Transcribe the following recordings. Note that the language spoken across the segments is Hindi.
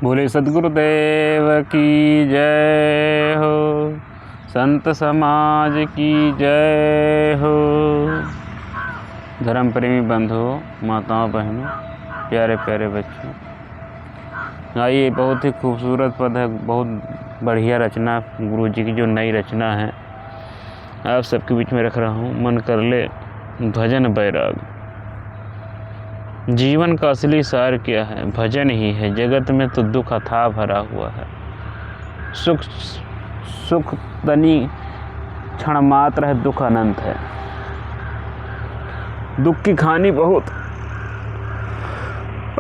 बोले सद्गुरुदेव की जय हो, संत समाज की जय हो। धर्म प्रेमी बंधुओं, माताओं, बहनों, प्यारे प्यारे बच्चों, आइए, बहुत ही खूबसूरत पद है, बहुत बढ़िया रचना गुरु जी की जो नई रचना है आप सबके बीच में रख रहा हूँ। मन कर ले भजन बैराग। जीवन का असली सार क्या है? भजन ही है। जगत में तो दुख अथाह भरा हुआ है। सुख तनी क्षण मात्र है, दुख अनंत है। दुख की कहानी बहुत।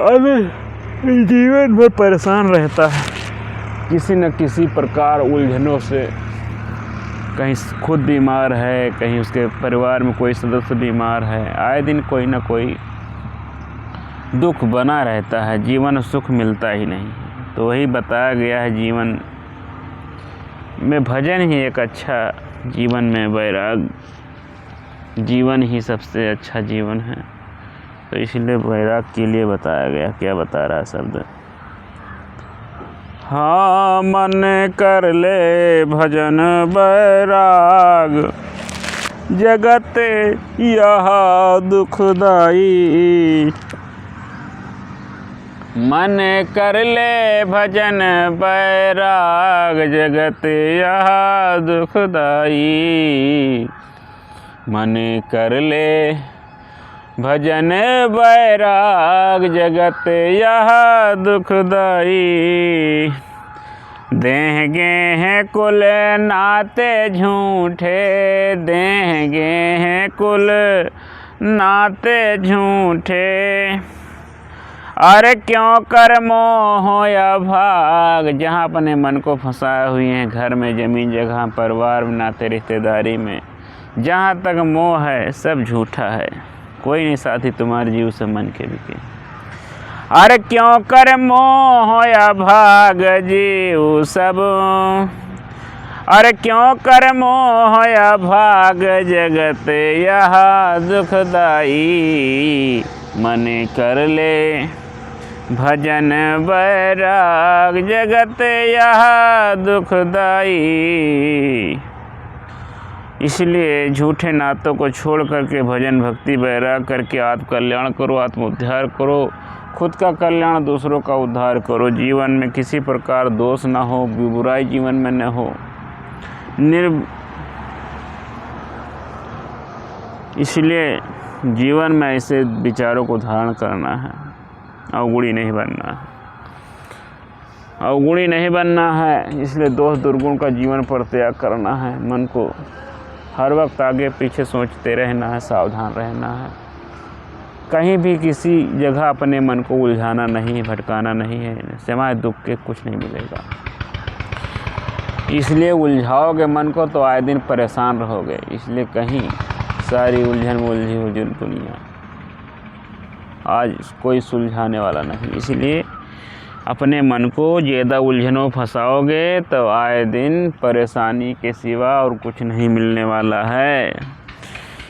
आदमी जीवन भर परेशान रहता है किसी न किसी प्रकार उलझनों से। कहीं खुद बीमार है, कहीं उसके परिवार में कोई सदस्य बीमार है। आए दिन कोई ना कोई दुख बना रहता है, जीवन में सुख मिलता ही नहीं। तो वही बताया गया है, जीवन में भजन ही एक अच्छा, जीवन में बैराग, जीवन ही सबसे अच्छा जीवन है। तो इसलिए बैराग के लिए बताया गया। क्या बता रहा है शब्द? हाँ, मन कर ले भजन बैराग, जगत यह दुखदाई। मन कर ले भजन बैराग, जगत यह दुखदाई। मन कर ले भजन बैराग, जगत यह दुखदाई। देंगे हैं कुल नाते झूठे, देंगे हैं कुल नाते झूठे। अरे क्यों कर मोह या भाग, जहाँ अपने मन को फंसाए हुए हैं, घर में, ज़मीन जगह, परिवार में, नाते रिश्तेदारी में, जहाँ तक मोह है सब झूठा है। कोई नहीं साथी तुम्हारे जीव से मन के बिके। अरे क्यों कर मोह या भाग जीव सब, अरे क्यों कर मोह या भाग, जगत यह दुखदाई। मन कर ले भजन बैराग, जगत यह दुखदाई। इसलिए झूठे नातों को छोड़ करके भजन भक्ति बैराग करके आत्म कल्याण करो, आत्म उद्धार करो, खुद का कल्याण, दूसरों का उद्धार करो। जीवन में किसी प्रकार दोष ना हो, बुराई जीवन में न हो। इसलिए जीवन में ऐसे विचारों को धारण करना है, अवगुणी नहीं बनना है, अवगुणी नहीं बनना है। इसलिए दोष दुर्गुण का जीवन पर त्याग करना है। मन को हर वक्त आगे पीछे सोचते रहना है, सावधान रहना है। कहीं भी किसी जगह अपने मन को उलझाना नहीं, भटकाना नहीं है। सिवाय दुख के कुछ नहीं मिलेगा। इसलिए उलझाओगे मन को तो आए दिन परेशान रहोगे। इसलिए कहीं सारी उलझन में उलझी हुई दुनिया, आज कोई सुलझाने वाला नहीं। इसलिए अपने मन को ज़्यादा उलझनों फंसाओगे तो आए दिन परेशानी के सिवा और कुछ नहीं मिलने वाला है।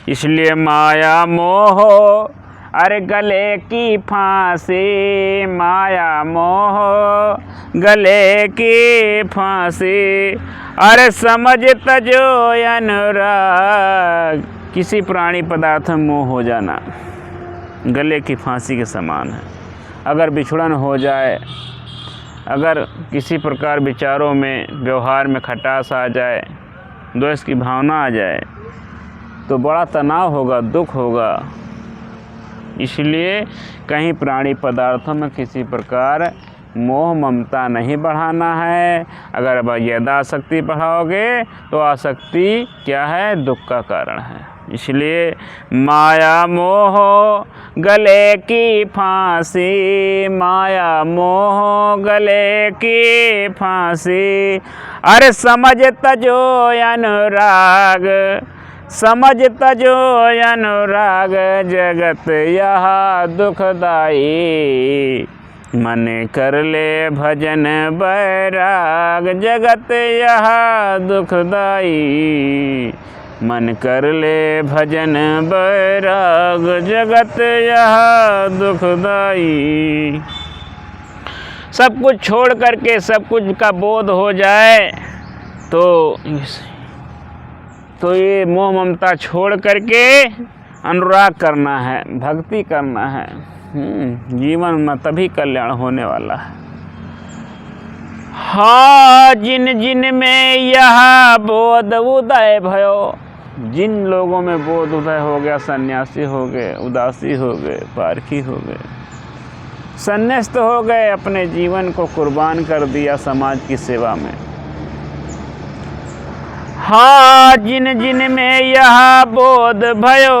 इसलिए माया मोह अरे गले की फांसी, माया मोह गले की फांसी। अरे समझ तजो अनुराग, किसी प्राणी पदार्थ में मोह हो जाना गले की फांसी के समान है। अगर बिछड़न हो जाए, अगर किसी प्रकार विचारों में, व्यवहार में खटास आ जाए, द्वेष की भावना आ जाए, तो बड़ा तनाव होगा, दुख होगा। इसलिए कहीं प्राणी पदार्थों में किसी प्रकार मोह ममता नहीं बढ़ाना है। अगर ज़्यादा आसक्ति बढ़ाओगे तो आसक्ति क्या है? दुख का कारण है। इसलिए माया मोह गले की फांसी, माया मोह गले की फांसी। अरे समझ तजो अनुराग, समझ तजो अनुराग, जगत यह दुखदाई। मन कर ले भजन बैराग, जगत यह दुखदाई। मन कर ले भजन बैराग, जगत यह दुखदाई। सब कुछ छोड़ करके सब कुछ का बोध हो जाए तो ये मोह ममता छोड़ करके अनुराग करना है, भक्ति करना है। जीवन में तभी कल्याण होने वाला है। हाँ, जिन जिन में यह बोध उदय भयो, जिन लोगों में बोध उदय हो गया, सन्यासी हो गए, उदासी हो गए, पारखी हो गए, संन्यास्त हो गए, अपने जीवन को कुर्बान कर दिया समाज की सेवा में। हाँ, जिन जिन में यह बोध भयो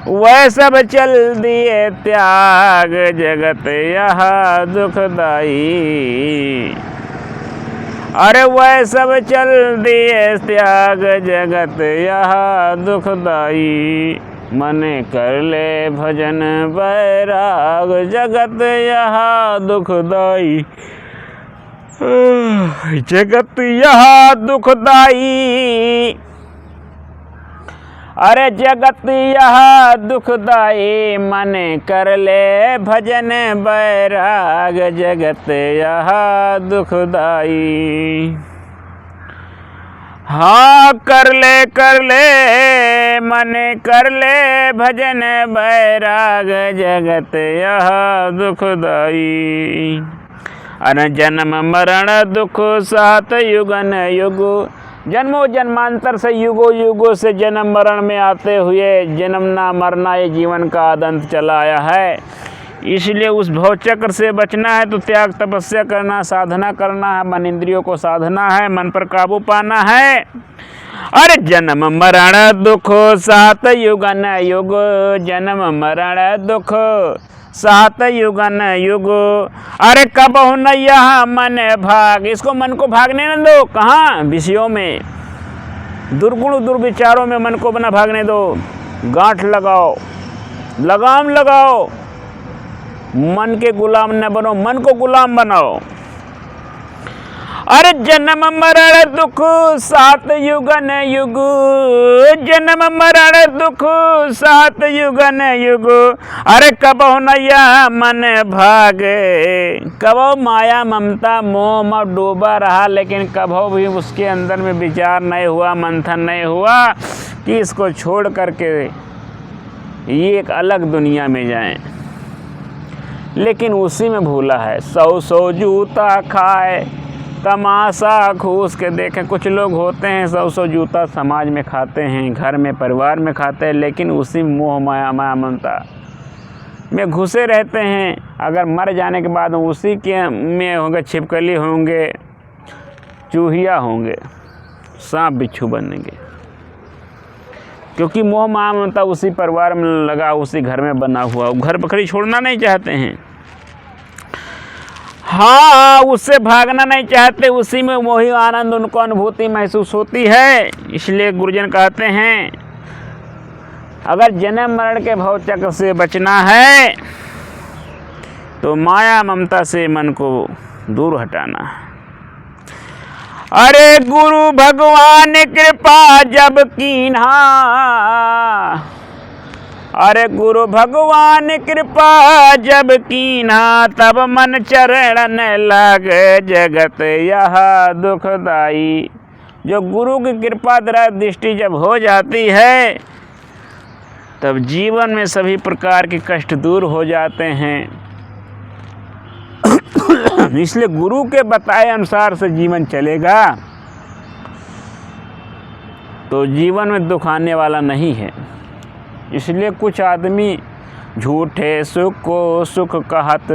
वह सब चल दिए त्याग, जगत यह दुखदाई। अरे वह सब चल दिए त्याग, जगत यह दुखदाई। मन कर ले भजन बैराग, जगत यह दुखदाई, जगत यह दुखदाई। अरे जगत यह दुखदाई, मन कर ले भजन बैराग, जगत यह दुखदाई। हाँ, कर ले मन कर ले भजन बैराग, जगत यह दुखदाई। अरे जन्म मरण दुख सात युगन युग, जन्मों जन्मांतर से युगों युगों से जन्म मरण में आते हुए जन्मना मरना ये जीवन का आदंत चला आया है। इसलिए उस भवचक्र से बचना है तो त्याग तपस्या करना, साधना करना है, मन इंद्रियों को साधना है, मन पर काबू पाना है। अरे जन्म मरण दुख सात युगन युग, जन्म मरण दुख सात युगन युग। अरे कब हो न यह मन भाग, इसको मन को भागने न दो। कहाँ? विषयों में, दुर्गुण दुर्विचारों में मन को न भागने दो। गांठ लगाओ, लगाम लगाओ, मन के गुलाम न बनो, मन को गुलाम बनाओ। अरे जन्म मरण दुख सात युगन युग, जन्म मरण दुख सात युगन युग। अरे कब हो न यह मन भागे, कब माया ममता मोह में डूबा रहा, लेकिन कब भी उसके अंदर में विचार नहीं हुआ, मंथन नहीं हुआ कि इसको छोड़ करके ये एक अलग दुनिया में जाएं। लेकिन उसी में भूला है। सौ सौ जूता खाए तमाशा खूस के देखें। कुछ लोग होते हैं 100 जूता समाज में खाते हैं, घर में परिवार में खाते हैं, लेकिन उसी मोह माया ममता में घुसे रहते हैं। अगर मर जाने के बाद उसी के में होंगे, छिपकली होंगे, चूहिया होंगे, सांप बिच्छू बनेंगे, क्योंकि मोह माया ममता उसी परिवार में लगा, उसी घर में बना हुआ, घर बकरी छोड़ना नहीं चाहते हैं। हाँ, उससे भागना नहीं चाहते, उसी में मोही आनंद उनको अनुभूति महसूस होती है। इसलिए गुरुजन कहते हैं अगर जन्म मरण के भवचक्र से बचना है तो माया ममता से मन को दूर हटाना है। अरे गुरु भगवान कृपा जब कीन्हा, अरे गुरु भगवान कृपा जब कीन्हा, तब मन चरण लागे, जगत यह दुखदाई। जो गुरु की कृपा द्वारा दृष्टि जब हो जाती है तब जीवन में सभी प्रकार के कष्ट दूर हो जाते हैं। इसलिए गुरु के बताए अनुसार से जीवन चलेगा तो जीवन में दुख आने वाला नहीं है। इसलिए कुछ आदमी झूठे सुख को सुख कहत,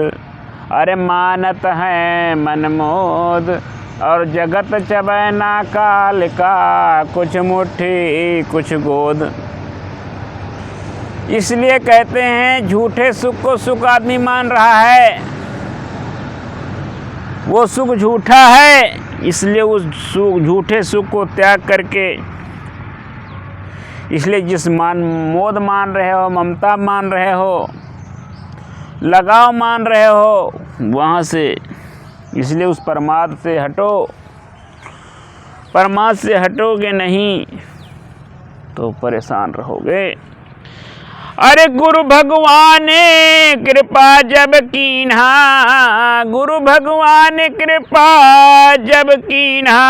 अरे मानत है मनमोद, और जगत चबै ना काल का, कुछ मुट्ठी कुछ गोद। इसलिए कहते हैं झूठे सुख को सुख आदमी मान रहा है, वो सुख झूठा है। इसलिए उस झूठे सुख को त्याग करके, इसलिए जिस मोद मान रहे हो, ममता मान रहे हो, लगाव मान रहे हो, वहाँ से, इसलिए उस परमार्थ से हटो। परमार्थ से हटोगे नहीं तो परेशान रहोगे। अरे गुरु भगवान कृपा जब कीन्हा, गुरु भगवान कृपा जब कीन्हा,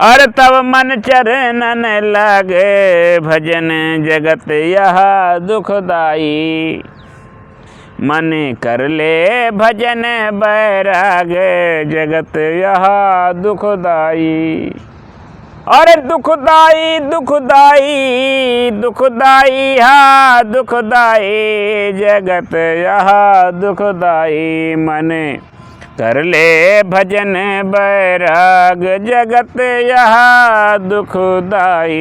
और तब मन चरणन लागे भजन जगत यह दुखदाई। मन कर ले भजन बैराग जगत यह दुखदाई। अरे दुखदाई दुखदाई दुखदाई हा दुखदाई जगत यह दुखदाई। मन कर ले भजन बैराग जगत यह दुखदाई।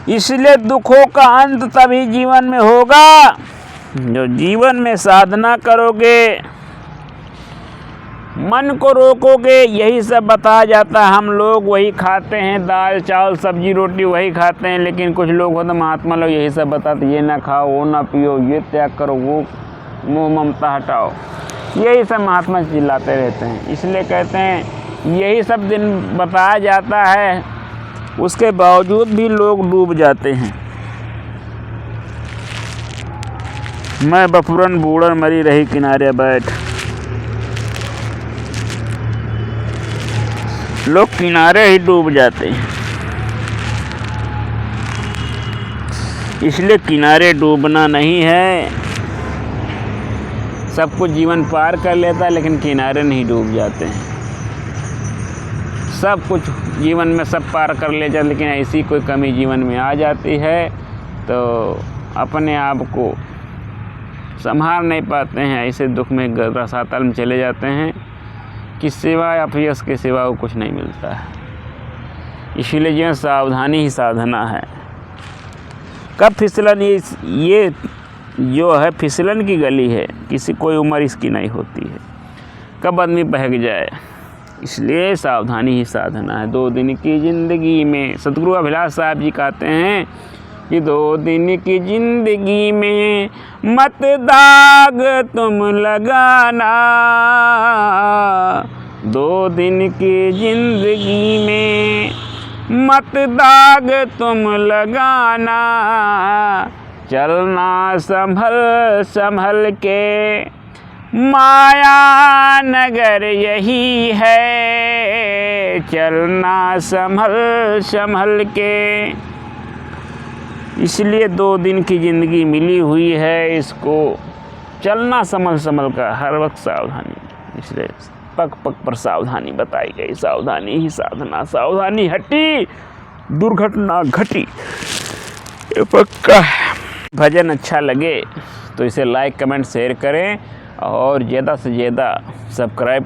इसलिए दुखों का अंत तभी जीवन में होगा जो जीवन में साधना करोगे, मन को रोकोगे। यही सब बताया जाता है। हम लोग वही खाते हैं, दाल चावल सब्जी रोटी वही खाते हैं, लेकिन कुछ लोग होते महात्मा लोग यही सब बताते, ये ना खाओ, वो ना पियो, ये त्याग करो, वो मोह ममता हटाओ। यही सब महात्मा चिल्लाते रहते हैं। इसलिए कहते हैं यही सब दिन बताया जाता है, उसके बावजूद भी लोग डूब जाते हैं। मैं बफुरन बूढ़न मरी रही किनारे बैठ। लोग किनारे ही डूब जाते हैं। इसलिए किनारे डूबना नहीं है। सब कुछ जीवन पार कर लेता है, लेकिन किनारे नहीं डूब जाते हैं। सब कुछ जीवन में सब पार कर ले जाते, लेकिन ऐसी कोई कमी जीवन में आ जाती है तो अपने आप को संभाल नहीं पाते हैं। ऐसे दुख में रसातल में चले जाते हैं कि सिवाय अपयश के सिवा को कुछ नहीं मिलता है। इसीलिए जीवन सावधानी ही साधना है। कब फिसलन, ये जो है फिसलन की गली है, किसी कोई उम्र इसकी नहीं होती है, कब आदमी बहक जाए। इसलिए सावधानी ही साधना है। 2 दिन की ज़िंदगी में, सतगुरु अभिलाष साहब जी कहते हैं कि 2 दिन की ज़िंदगी में मत दाग तुम लगाना, 2 दिन की ज़िंदगी में मत दाग तुम लगाना। चलना संभल संभल के, माया नगर यही है, चलना संभल संभल के। इसलिए 2 दिन की ज़िंदगी मिली हुई है, इसको चलना संभल संभल का, हर वक्त सावधानी। इसलिए पग पग पर सावधानी बताई गई। सावधानी ही साधना, सावधानी हटी दुर्घटना घटी, ये पक्का है। भजन अच्छा लगे तो इसे लाइक कमेंट शेयर करें और ज़्यादा से ज़्यादा सब्सक्राइब